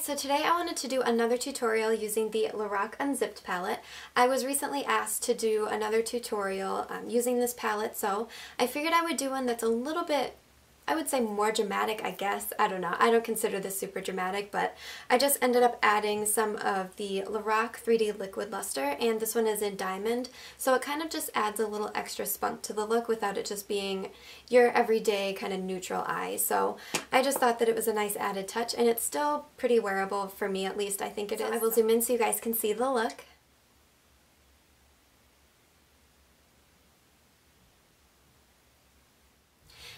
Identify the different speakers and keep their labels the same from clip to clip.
Speaker 1: so today I wanted to do another tutorial using the Lorac Unzipped palette. I was recently asked to do another tutorial using this palette, so I figured I would do one that's a little bit, I would say more dramatic, I guess. I don't know. I don't consider this super dramatic, but I just ended up adding some of the Lorac 3D Liquid Luster, and this one is in Diamond, so it kind of just adds a little extra spunk to the look without it just being your everyday kind of neutral eye. So I just thought that it was a nice added touch, and it's still pretty wearable for me, at least I think it is. I will zoom in so you guys can see the look.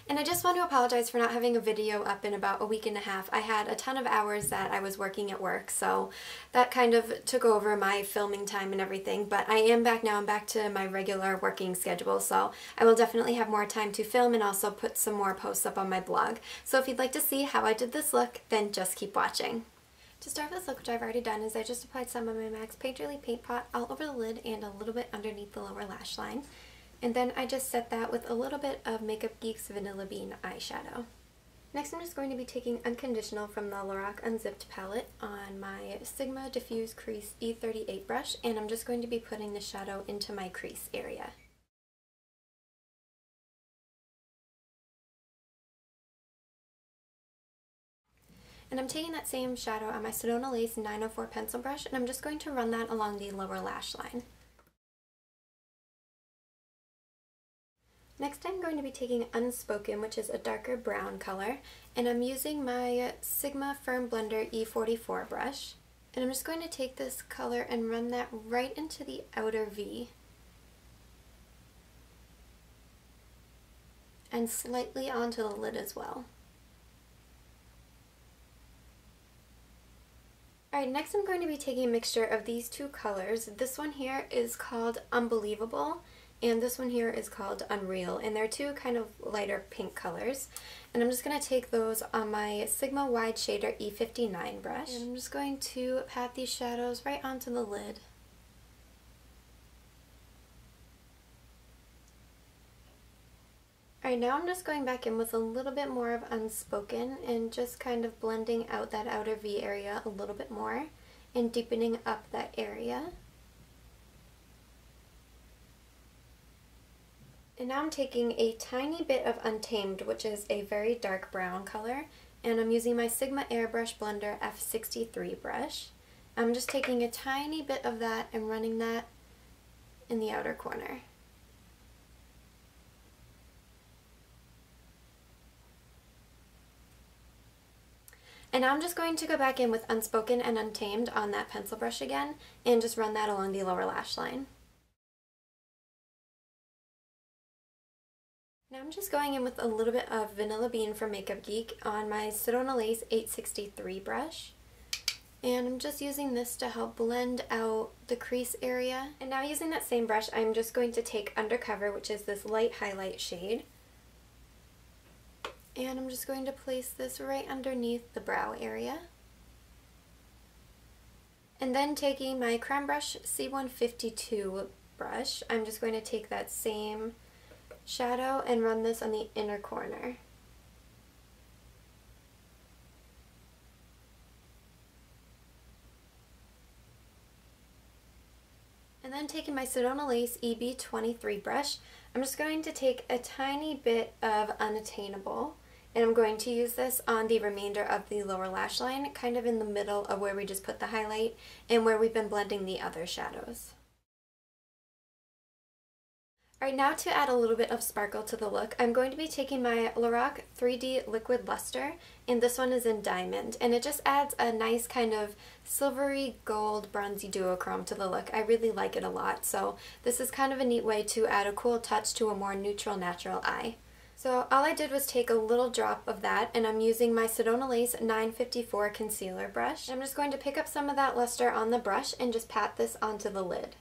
Speaker 1: And I just want to apologize for not having a video up in about a week and a half. I had a ton of hours that I was working at work, so that kind of took over my filming time and everything. But I am back now. I'm back to my regular working schedule, so I will definitely have more time to film and also put some more posts up on my blog. So if you'd like to see how I did this look, then just keep watching. To start this look, which I've already done, is I just applied some of my MAC's Painterly Paint Pot all over the lid and a little bit underneath the lower lash line. And then I just set that with a little bit of Makeup Geek's Vanilla Bean eyeshadow. Next I'm just going to be taking Unconditional from the Lorac Unzipped palette on my Sigma Diffuse Crease E38 brush, and I'm just going to be putting the shadow into my crease area. And I'm taking that same shadow on my Sedona Lace 904 pencil brush, and I'm just going to run that along the lower lash line. Next I'm going to be taking Unspoken, which is a darker brown color, and I'm using my Sigma Firm Blender E44 brush. And I'm just going to take this color and run that right into the outer V. And slightly onto the lid as well. Alright, next I'm going to be taking a mixture of these two colors. This one here is called Unbelievable, and this one here is called Unreal, and they're two kind of lighter pink colors. And I'm just going to take those on my Sigma Wide Shader E59 brush, and I'm just going to pat these shadows right onto the lid. Alright, now I'm just going back in with a little bit more of Unspoken and just kind of blending out that outer V area a little bit more and deepening up that area. And now I'm taking a tiny bit of Untamed, which is a very dark brown color, and I'm using my Sigma Airbrush Blender F63 brush. I'm just taking a tiny bit of that and running that in the outer corner. And now I'm just going to go back in with Unspoken and Untamed on that pencil brush again and just run that along the lower lash line. Now I'm just going in with a little bit of Vanilla Bean from Makeup Geek on my Sedona Lace 863 brush. And I'm just using this to help blend out the crease area. And now using that same brush, I'm just going to take Undercover, which is this light highlight shade. And I'm just going to place this right underneath the brow area. And then taking my Creme Brush C152 brush, I'm just going to take that same shadow and run this on the inner corner. And then taking my Sedona Lace EB23 brush, I'm just going to take a tiny bit of Unattainable, and I'm going to use this on the remainder of the lower lash line, kind of in the middle of where we just put the highlight and where we've been blending the other shadows. Alright, now to add a little bit of sparkle to the look, I'm going to be taking my Lorac 3D Liquid Luster, and this one is in Diamond, and it just adds a nice kind of silvery gold bronzy duochrome to the look. I really like it a lot, so this is kind of a neat way to add a cool touch to a more neutral, natural eye. So all I did was take a little drop of that, and I'm using my Sedona Lace 954 concealer brush. I'm just going to pick up some of that luster on the brush and just pat this onto the lid.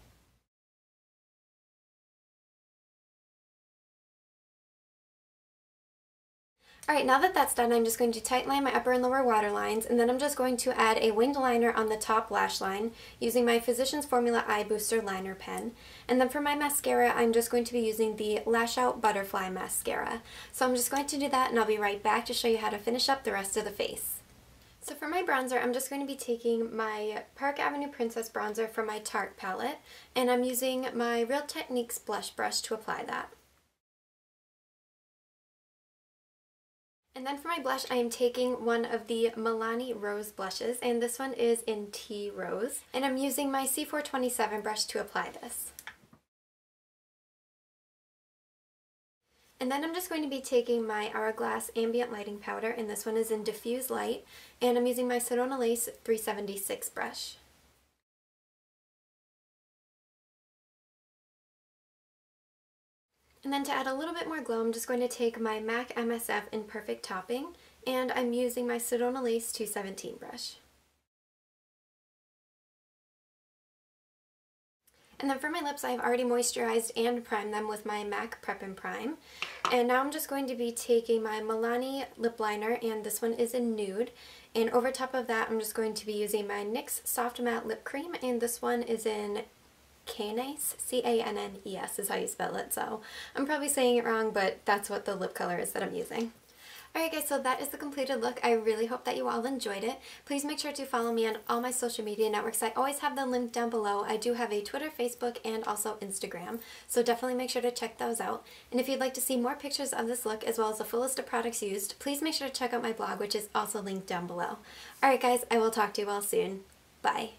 Speaker 1: Alright, now that that's done, I'm just going to tight line my upper and lower waterlines, and then I'm just going to add a winged liner on the top lash line using my Physicians Formula Eye Booster Liner Pen. And then for my mascara, I'm just going to be using the Lash Out Butterfly Mascara. So I'm just going to do that, and I'll be right back to show you how to finish up the rest of the face. So for my bronzer, I'm just going to be taking my Park Avenue Princess bronzer from my Tarte palette, and I'm using my Real Techniques blush brush to apply that. And then for my blush, I am taking one of the Milani Rose blushes, and this one is in Tea Rose, and I'm using my C427 brush to apply this. And then I'm just going to be taking my Hourglass Ambient Lighting Powder, and this one is in Diffuse Light, and I'm using my Sedona Lace 376 brush. And then to add a little bit more glow, I'm just going to take my MAC MSF in Perfect Topping, and I'm using my Sedona Lace 217 brush. And then for my lips, I've already moisturized and primed them with my MAC Prep and Prime. And now I'm just going to be taking my Milani lip liner, and this one is in Nude. And over top of that, I'm just going to be using my NYX Soft Matte Lip Cream, and this one is in Cannes, C-A-N-N-E-S is how you spell it, so I'm probably saying it wrong, but that's what the lip color is that I'm using. Alright guys, so that is the completed look. I really hope that you all enjoyed it. Please make sure to follow me on all my social media networks. I always have them linked down below. I do have a Twitter, Facebook, and also Instagram, so definitely make sure to check those out. And if you'd like to see more pictures of this look as well as the full list of products used, please make sure to check out my blog, which is also linked down below. Alright guys, I will talk to you all soon. Bye!